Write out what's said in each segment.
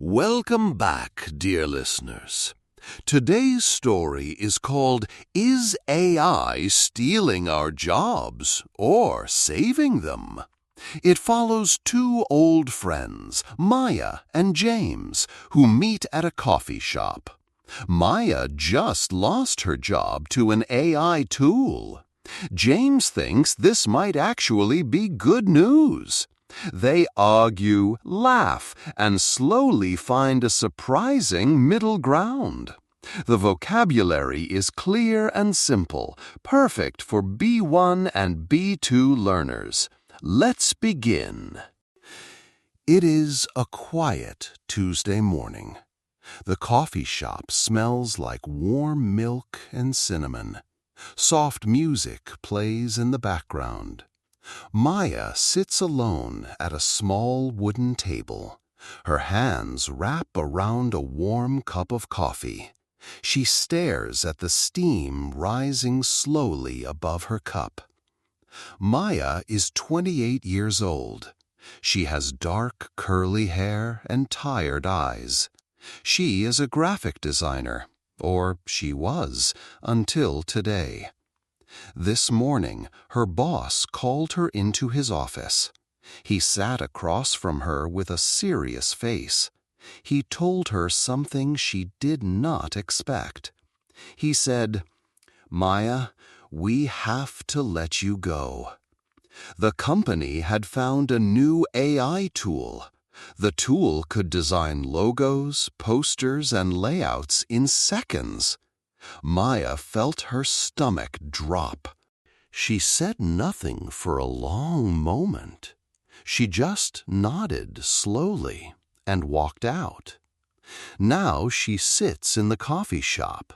Welcome back, dear listeners. Today's story is called Is AI Stealing Our Jobs or Saving Them? It follows two old friends, Maya and James, who meet at a coffee shop. Maya just lost her job to an AI tool. James thinks this might actually be good news. They argue, laugh, and slowly find a surprising middle ground. The vocabulary is clear and simple, perfect for B1 and B2 learners. Let's begin. It is a quiet Tuesday morning. The coffee shop smells like warm milk and cinnamon. Soft music plays in the background. Maya sits alone at a small wooden table. Her hands wrap around a warm cup of coffee. She stares at the steam rising slowly above her cup. Maya is 28 years old. She has dark, curly hair and tired eyes. She is a graphic designer, or she was, until today. This morning, her boss called her into his office. He sat across from her with a serious face. He told her something she did not expect. He said, "Maya, we have to let you go." The company had found a new AI tool. The tool could design logos, posters, and layouts in seconds. Maya felt her stomach drop. She said nothing for a long moment. She just nodded slowly and walked out. Now she sits in the coffee shop.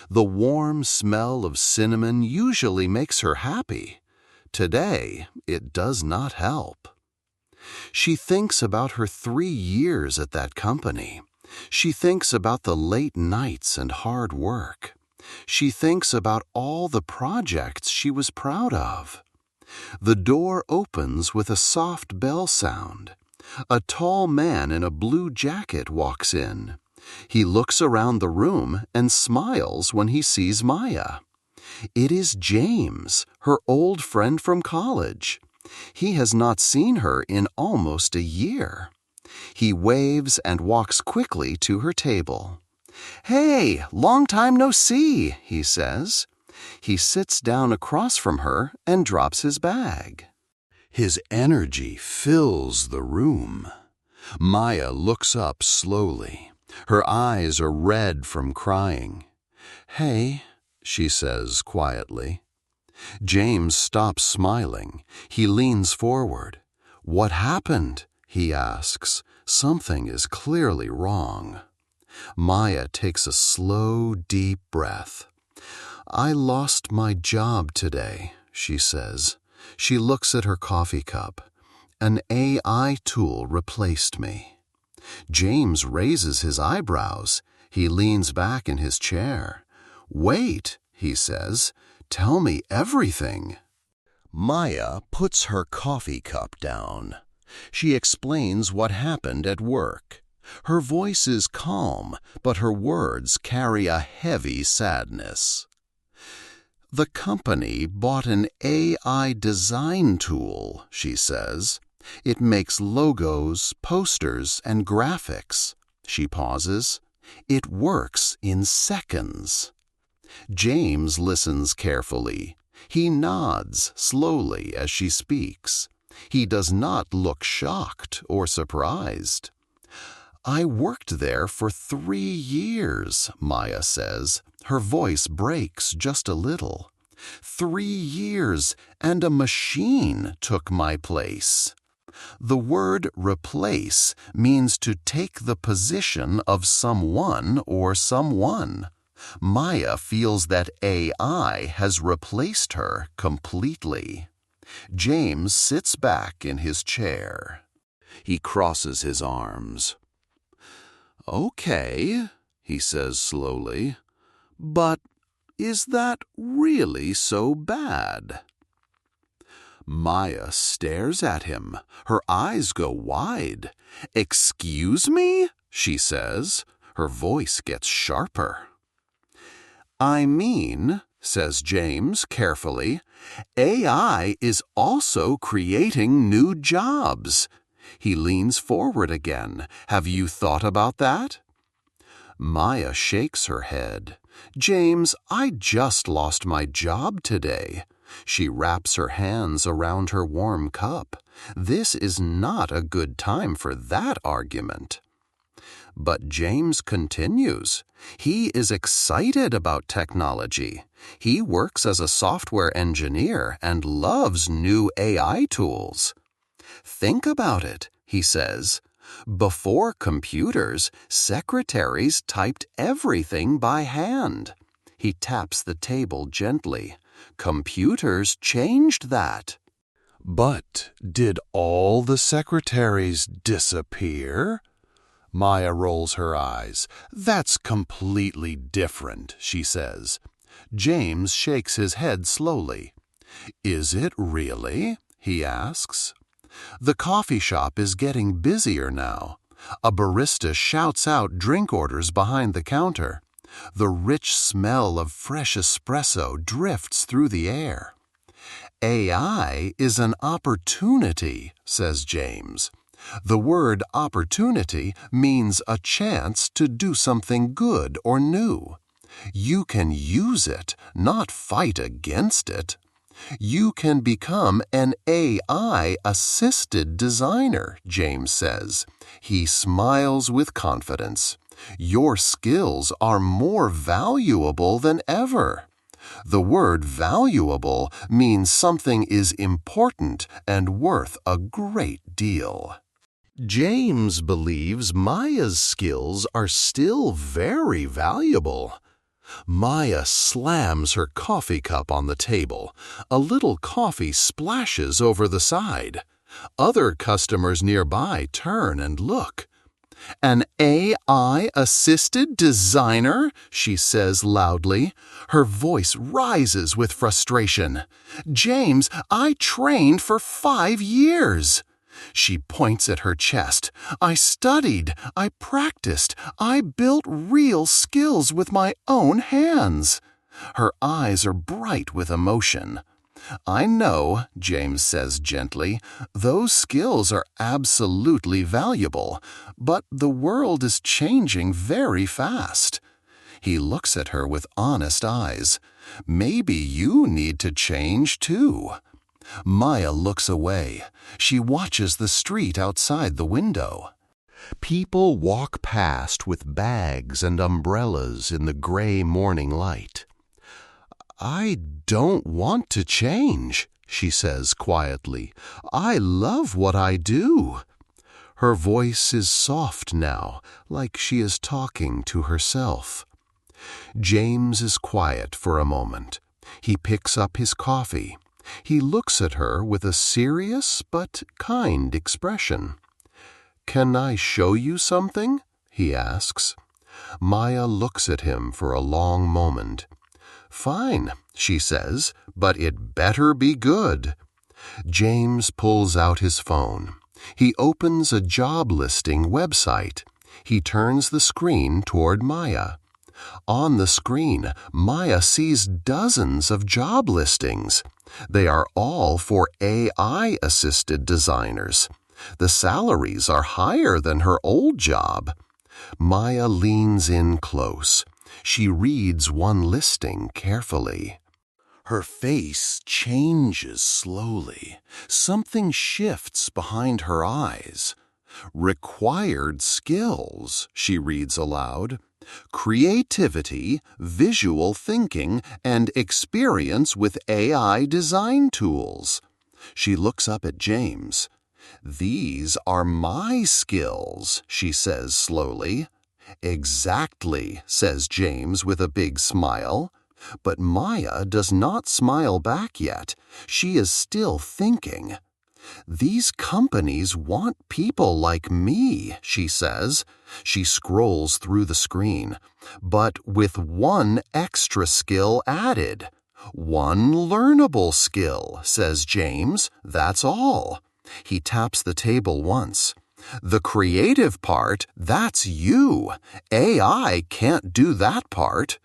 The warm smell of cinnamon usually makes her happy. Today, it does not help. She thinks about her 3 years at that company. She thinks about the late nights and hard work. She thinks about all the projects she was proud of. The door opens with a soft bell sound. A tall man in a blue jacket walks in. He looks around the room and smiles when he sees Maya. It is James, her old friend from college. He has not seen her in almost a year. He waves and walks quickly to her table. "Hey, long time no see," he says. He sits down across from her and drops his bag. His energy fills the room. Maya looks up slowly. Her eyes are red from crying. "Hey," she says quietly. James stops smiling. He leans forward. "What happened?" he asks. Something is clearly wrong. Maya takes a slow, deep breath. "I lost my job today," she says. She looks at her coffee cup. "An AI tool replaced me." James raises his eyebrows. He leans back in his chair. "Wait," he says. "Tell me everything." Maya puts her coffee cup down. She explains what happened at work. Her voice is calm, but her words carry a heavy sadness. "The company bought an AI design tool," she says. "It makes logos, posters, and graphics." She pauses. "It works in seconds." James listens carefully. He nods slowly as she speaks. He does not look shocked or surprised. "I worked there for 3 years," Maya says. Her voice breaks just a little. 3 years, and a machine took my place." The word replace means to take the position of someone or someone. Maya feels that AI has replaced her completely. James sits back in his chair. He crosses his arms. "Okay," he says slowly, "but is that really so bad?" Maya stares at him. Her eyes go wide. "Excuse me?" she says. Her voice gets sharper. I mean, says James carefully, AI is also creating new jobs. He leans forward again. Have you thought about that? Maya shakes her head. James, I just lost my job today. She wraps her hands around her warm cup. This is not a good time for that argument. But James continues. He is excited about technology. He works as a software engineer and loves new AI tools. Think about it, he says. Before computers, secretaries typed everything by hand. He taps the table gently. Computers changed that. But did all the secretaries disappear? Maya rolls her eyes. That's completely different, she says. James shakes his head slowly. Is it really? He asks. The coffee shop is getting busier now. A barista shouts out drink orders behind the counter. The rich smell of fresh espresso drifts through the air. AI is an opportunity, says James. The word opportunity means a chance to do something good or new. You can use it, not fight against it. You can become an AI-assisted designer, James says. He smiles with confidence. Your skills are more valuable than ever. The word valuable means something is important and worth a great deal. James believes Maya's skills are still very valuable. Maya slams her coffee cup on the table. A little coffee splashes over the side. Other customers nearby turn and look. An AI-assisted designer? She says loudly. Her voice rises with frustration. James, I trained for 5 years. She points at her chest. I studied, I practiced, I built real skills with my own hands. Her eyes are bright with emotion. I know, James says gently, those skills are absolutely valuable, but the world is changing very fast. He looks at her with honest eyes. Maybe you need to change too. Maya looks away. She watches the street outside the window. People walk past with bags and umbrellas in the gray morning light. I don't want to change, she says quietly. I love what I do. Her voice is soft now, like she is talking to herself. James is quiet for a moment. He picks up his coffee. He looks at her with a serious but kind expression. Can I show you something? He asks. Maya looks at him for a long moment. Fine, she says, but it better be good. James pulls out his phone. He opens a job listing website. He turns the screen toward Maya. On the screen, Maya sees dozens of job listings. They are all for AI-assisted designers. The salaries are higher than her old job. Maya leans in close. She reads one listing carefully. Her face changes slowly. Something shifts behind her eyes. Required skills, she reads aloud. Creativity, visual thinking, and experience with AI design tools. She looks up at James. These are my skills, she says slowly. Exactly, says James with a big smile. But Maya does not smile back yet. She is still thinking. These companies want people like me, she says. She scrolls through the screen. But with one extra skill added. One learnable skill, says James. That's all. He taps the table once. The creative part, that's you. AI can't do that part.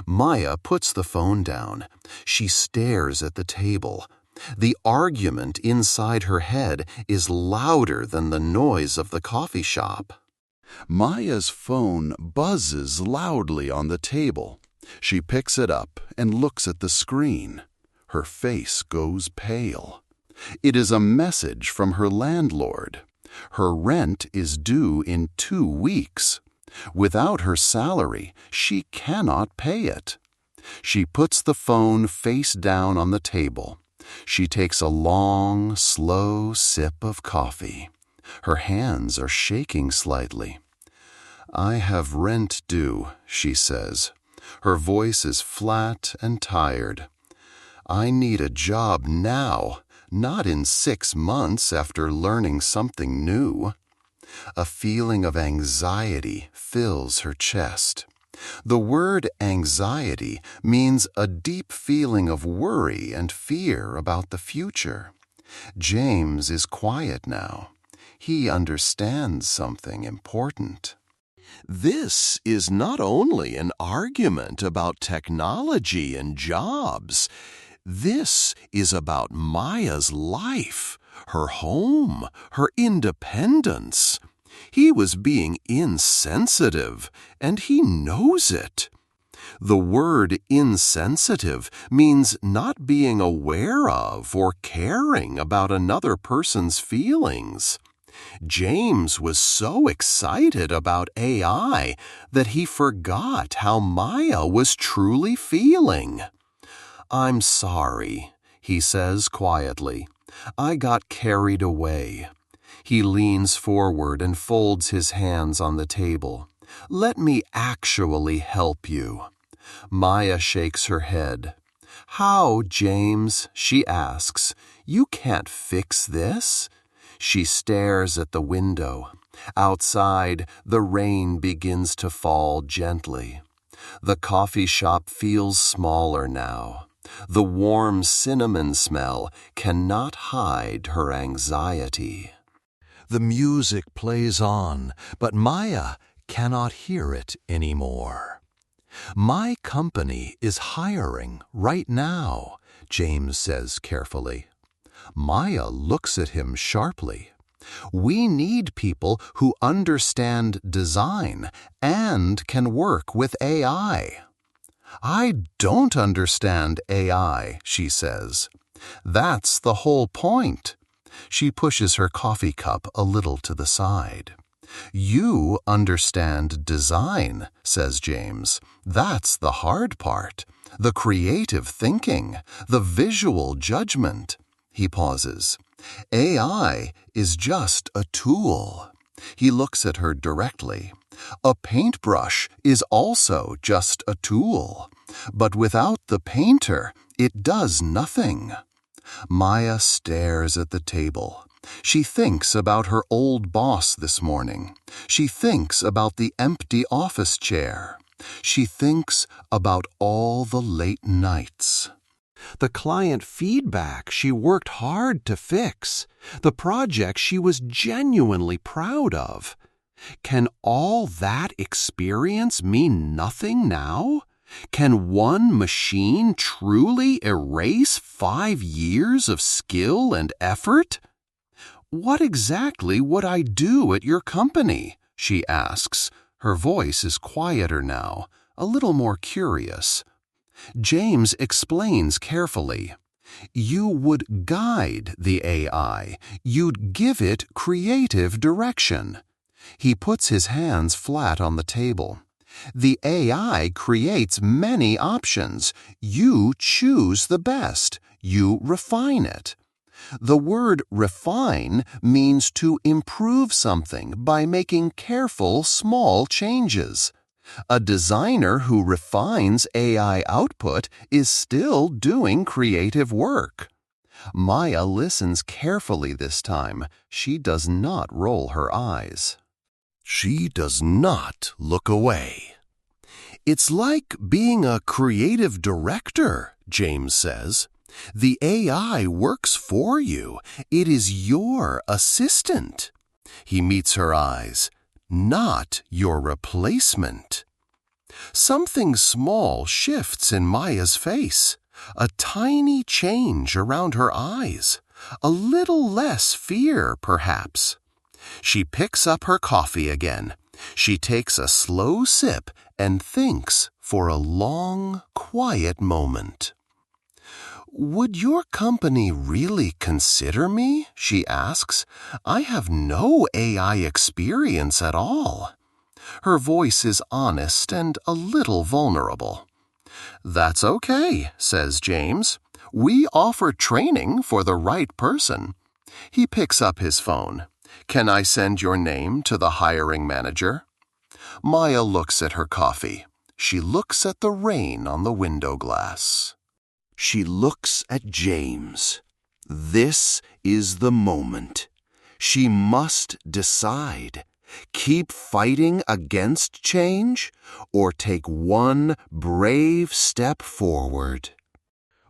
Maya puts the phone down. She stares at the table. The argument inside her head is louder than the noise of the coffee shop. Maya's phone buzzes loudly on the table. She picks it up and looks at the screen. Her face goes pale. It is a message from her landlord. Her rent is due in 2 weeks. Without her salary, she cannot pay it. She puts the phone face down on the table. She takes a long, slow sip of coffee. Her hands are shaking slightly. "I have rent due," she says. Her voice is flat and tired. "I need a job now, not in 6 months after learning something new." A feeling of anxiety fills her chest. The word anxiety means a deep feeling of worry and fear about the future. James is quiet now. He understands something important. This is not only an argument about technology and jobs. This is about Maya's life, her home, her independence. He was being insensitive, and he knows it. The word insensitive means not being aware of or caring about another person's feelings. James was so excited about AI that he forgot how Maya was truly feeling. "I'm sorry," he says quietly. "I got carried away." He leans forward and folds his hands on the table. "Let me actually help you." Maya shakes her head. "How, James?" she asks. "You can't fix this." She stares at the window. Outside, the rain begins to fall gently. The coffee shop feels smaller now. The warm cinnamon smell cannot hide her anxiety. The music plays on, but Maya cannot hear it anymore. "My company is hiring right now," James says carefully. Maya looks at him sharply. "We need people who understand design and can work with AI." "I don't understand AI," she says. "That's the whole point." She pushes her coffee cup a little to the side. "You understand design," says James. "That's the hard part. The creative thinking, the visual judgment." He pauses. "AI is just a tool." He looks at her directly. "A paintbrush is also just a tool. But without the painter, it does nothing." Maya stares at the table. She thinks about her old boss this morning. She thinks about the empty office chair. She thinks about all the late nights. The client feedback she worked hard to fix. The project she was genuinely proud of. Can all that experience mean nothing now? Can one machine truly erase 5 years of skill and effort? "What exactly would I do at your company?" she asks. Her voice is quieter now, a little more curious. James explains carefully. "You would guide the AI. You'd give it creative direction." He puts his hands flat on the table. "The AI creates many options. You choose the best. You refine it." The word refine means to improve something by making careful, small changes. A designer who refines AI output is still doing creative work. Maya listens carefully this time. She does not roll her eyes. She does not look away. "It's like being a creative director," James says. "The AI works for you. It is your assistant." He meets her eyes. Not your replacement. Something small shifts in Maya's face. A tiny change around her eyes. A little less fear, perhaps. She picks up her coffee again. She takes a slow sip and thinks for a long, quiet moment. "Would your company really consider me?" she asks. "I have no AI experience at all." Her voice is honest and a little vulnerable. "That's okay," says James. "We offer training for the right person." He picks up his phone. "Can I send your name to the hiring manager?" Maya looks at her coffee. She looks at the rain on the window glass. She looks at James. This is the moment. She must decide. Keep fighting against change or take one brave step forward.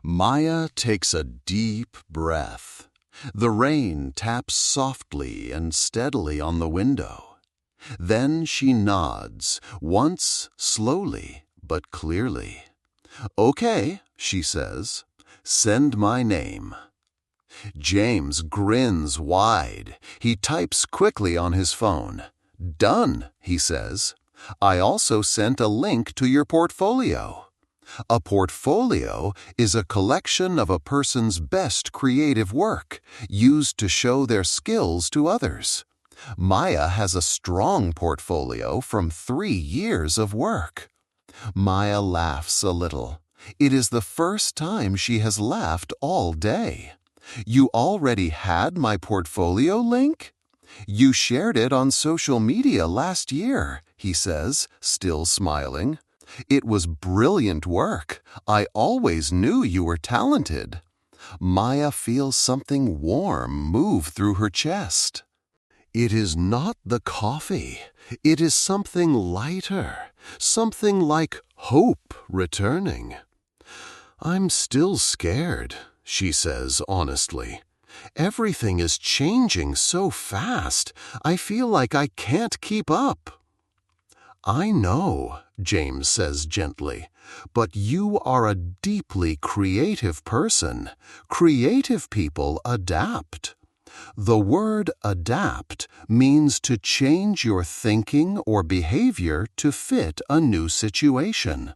Maya takes a deep breath. The rain taps softly and steadily on the window. Then she nods, once slowly but clearly. "Okay," she says. "Send my name." James grins wide. He types quickly on his phone. "Done," he says. "I also sent a link to your portfolio." A portfolio is a collection of a person's best creative work, used to show their skills to others. Maya has a strong portfolio from 3 years of work. Maya laughs a little. It is the first time she has laughed all day. "You already had my portfolio link?" "You shared it on social media last year," he says, still smiling. "It was brilliant work. I always knew you were talented." Maya feels something warm move through her chest. It is not the coffee. It is something lighter, something like hope returning. "I'm still scared," she says honestly. "Everything is changing so fast. I feel like I can't keep up." "I know," James says gently, "but you are a deeply creative person. Creative people adapt." The word adapt means to change your thinking or behavior to fit a new situation.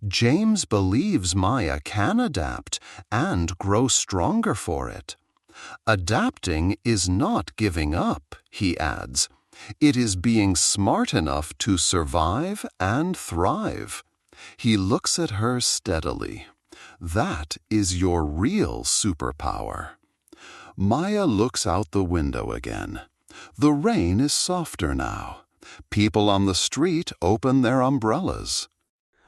James believes Maya can adapt and grow stronger for it. "Adapting is not giving up," he adds. "It is being smart enough to survive and thrive." He looks at her steadily. "That is your real superpower." Maya looks out the window again. The rain is softer now. People on the street open their umbrellas.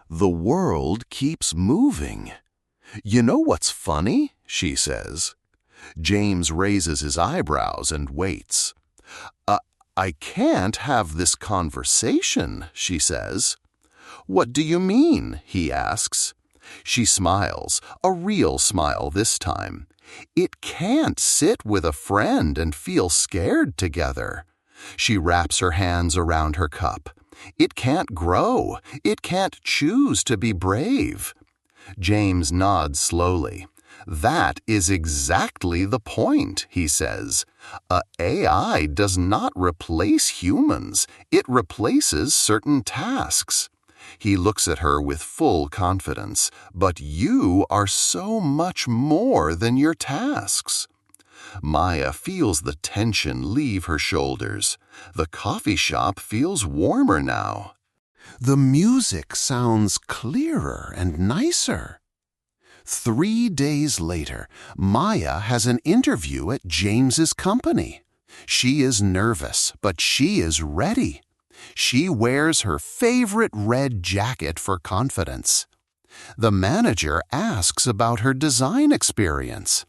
The world keeps moving. "You know what's funny?" she says. James raises his eyebrows and waits. I can't have this conversation," she says. "What do you mean?" he asks. She smiles, a real smile this time. "It can't sit with a friend and feel scared together." She wraps her hands around her cup. "It can't grow. It can't choose to be brave." James nods slowly. "That is exactly the point," he says. AI does not replace humans. It replaces certain tasks." He looks at her with full confidence. "But you are so much more than your tasks." Maya feels the tension leave her shoulders. The coffee shop feels warmer now. The music sounds clearer and nicer. 3 days later, Maya has an interview at James's company. She is nervous, but she is ready. She wears her favorite red jacket for confidence. The manager asks about her design experience.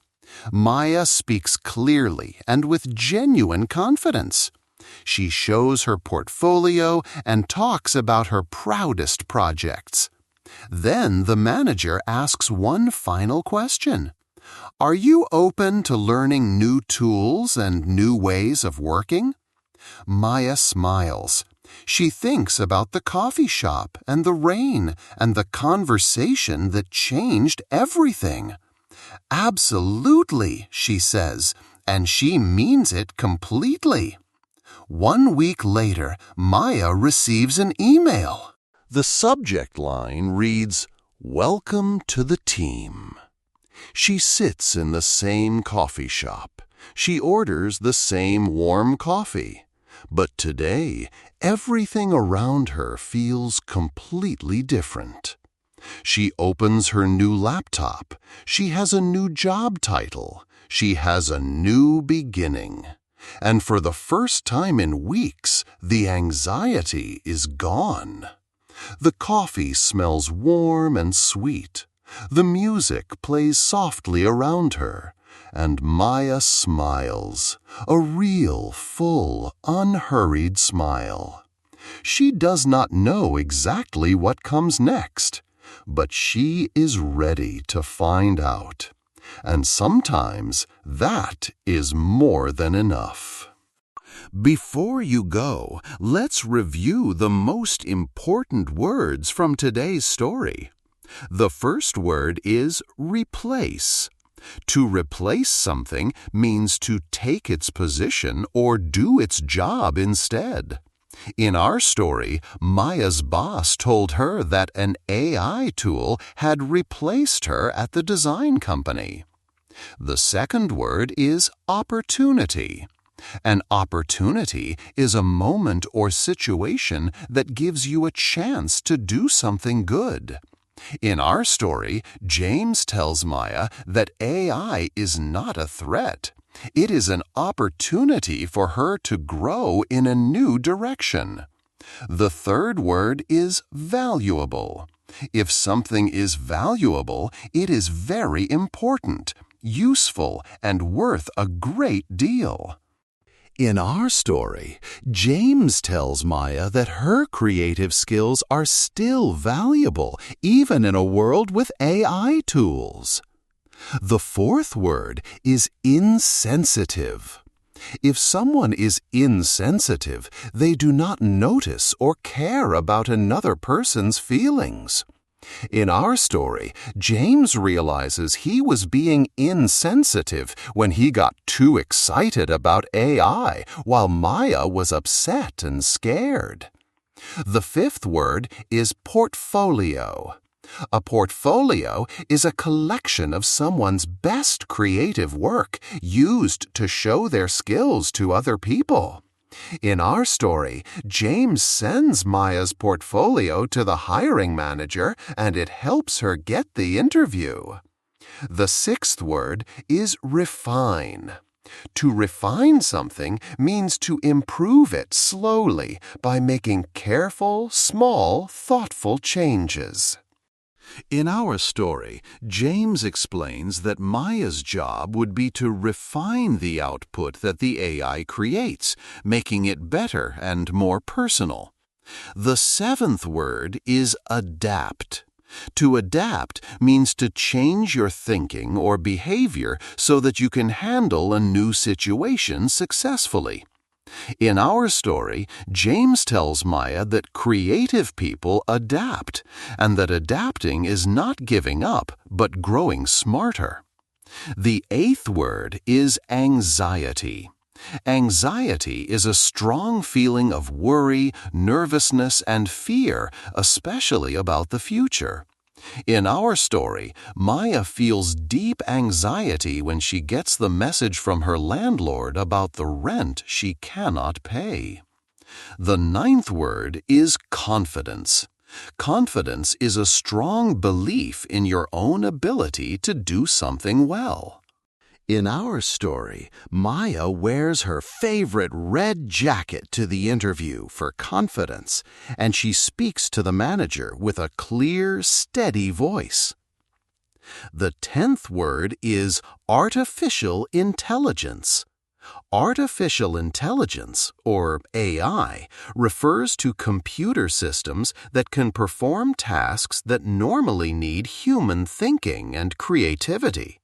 Maya speaks clearly and with genuine confidence. She shows her portfolio and talks about her proudest projects. Then the manager asks one final question. "Are you open to learning new tools and new ways of working?" Maya smiles. She thinks about the coffee shop and the rain and the conversation that changed everything. Absolutely, she says, and she means it completely. 1 week later, Maya receives an email. The subject line reads, "Welcome to the team." She sits in the same coffee shop. She orders the same warm coffee. But today, everything around her feels completely different. She opens her new laptop. She has a new job title. She has a new beginning. And for the first time in weeks, the anxiety is gone. The coffee smells warm and sweet. The music plays softly around her, and Maya smiles, a real, full, unhurried smile. She does not know exactly what comes next, but she is ready to find out. And sometimes that is more than enough. Before you go, let's review the most important words from today's story. The first word is replace. To replace something means to take its position or do its job instead. In our story, Maya's boss told her that an AI tool had replaced her at the design company. The second word is opportunity. An opportunity is a moment or situation that gives you a chance to do something good. In our story, James tells Maya that AI is not a threat. It is an opportunity for her to grow in a new direction. The third word is valuable. If something is valuable, it is very important, useful, and worth a great deal. In our story, James tells Maya that her creative skills are still valuable, even in a world with AI tools. The fourth word is insensitive. If someone is insensitive, they do not notice or care about another person's feelings. In our story, James realizes he was being insensitive when he got too excited about AI while Maya was upset and scared. The fifth word is portfolio. A portfolio is a collection of someone's best creative work used to show their skills to other people. In our story, James sends Maya's portfolio to the hiring manager and it helps her get the interview. The sixth word is refine. To refine something means to improve it slowly by making careful, small, thoughtful changes. In our story, James explains that Maya's job would be to refine the output that the AI creates, making it better and more personal. The seventh word is adapt. To adapt means to change your thinking or behavior so that you can handle a new situation successfully. In our story, James tells Maya that creative people adapt, and that adapting is not giving up, but growing smarter. The eighth word is anxiety. Anxiety is a strong feeling of worry, nervousness, and fear, especially about the future. In our story, Maya feels deep anxiety when she gets the message from her landlord about the rent she cannot pay. The ninth word is confidence. Confidence is a strong belief in your own ability to do something well. In our story, Maya wears her favorite red jacket to the interview for confidence, and she speaks to the manager with a clear, steady voice. The 10th word is artificial intelligence. Artificial intelligence, or AI, refers to computer systems that can perform tasks that normally need human thinking and creativity.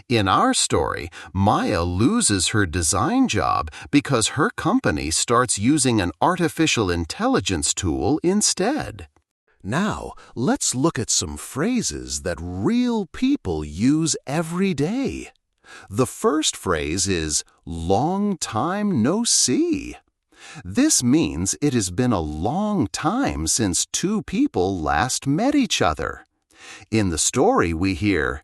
In our story, Maya loses her design job because her company starts using an artificial intelligence tool instead. Now, let's look at some phrases that real people use every day. The first phrase is, "Long time no see." This means it has been a long time since two people last met each other. In the story, we hear,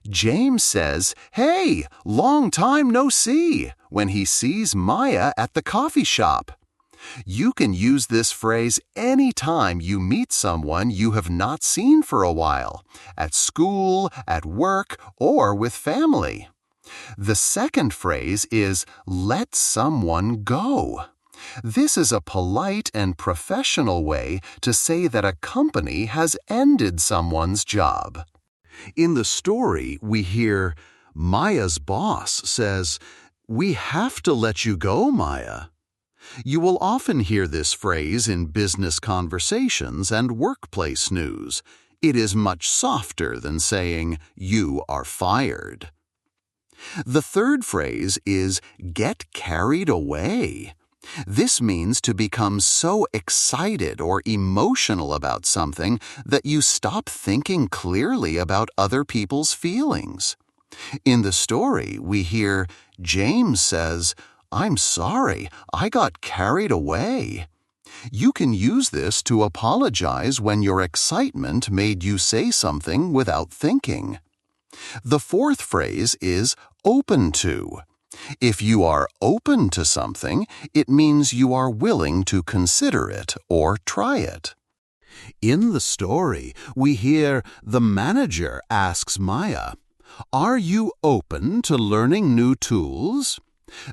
James says, "Hey, long time no see," when he sees Maya at the coffee shop. You can use this phrase anytime you meet someone you have not seen for a while, at school, at work, or with family. The second phrase is, "let someone go." This is a polite and professional way to say that a company has ended someone's job. In the story, we hear, Maya's boss says, "We have to let you go, Maya." You will often hear this phrase in business conversations and workplace news. It is much softer than saying, "You are fired." The third phrase is, "get carried away." This means to become so excited or emotional about something that you stop thinking clearly about other people's feelings. In the story, we hear, James says, "I'm sorry, I got carried away." You can use this to apologize when your excitement made you say something without thinking. The fourth phrase is open to. If you are open to something, it means you are willing to consider it or try it. In the story, we hear the manager asks Maya, "Are you open to learning new tools?"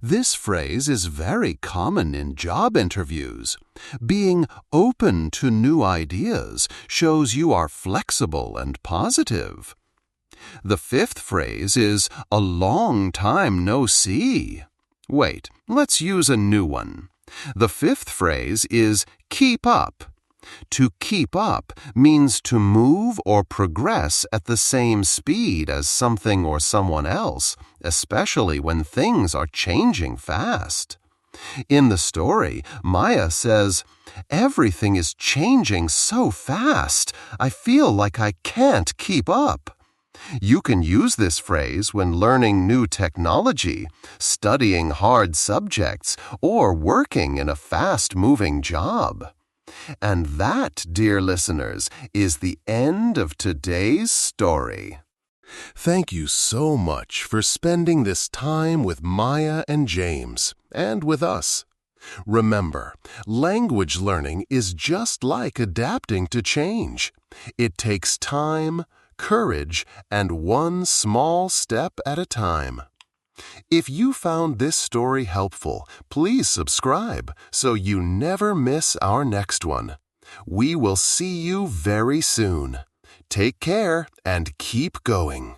This phrase is very common in job interviews. Being open to new ideas shows you are flexible and positive. The fifth phrase is, "a long time no see." Wait, let's use a new one. The fifth phrase is, "keep up." To keep up means to move or progress at the same speed as something or someone else, especially when things are changing fast. In the story, Maya says, "Everything is changing so fast, I feel like I can't keep up." You can use this phrase when learning new technology, studying hard subjects, or working in a fast-moving job. And that, dear listeners, is the end of today's story. Thank you so much for spending this time with Maya and James, and with us. Remember, language learning is just like adapting to change. It takes time, courage, and one small step at a time. If you found this story helpful, please subscribe so you never miss our next one. We will see you very soon. Take care and keep going.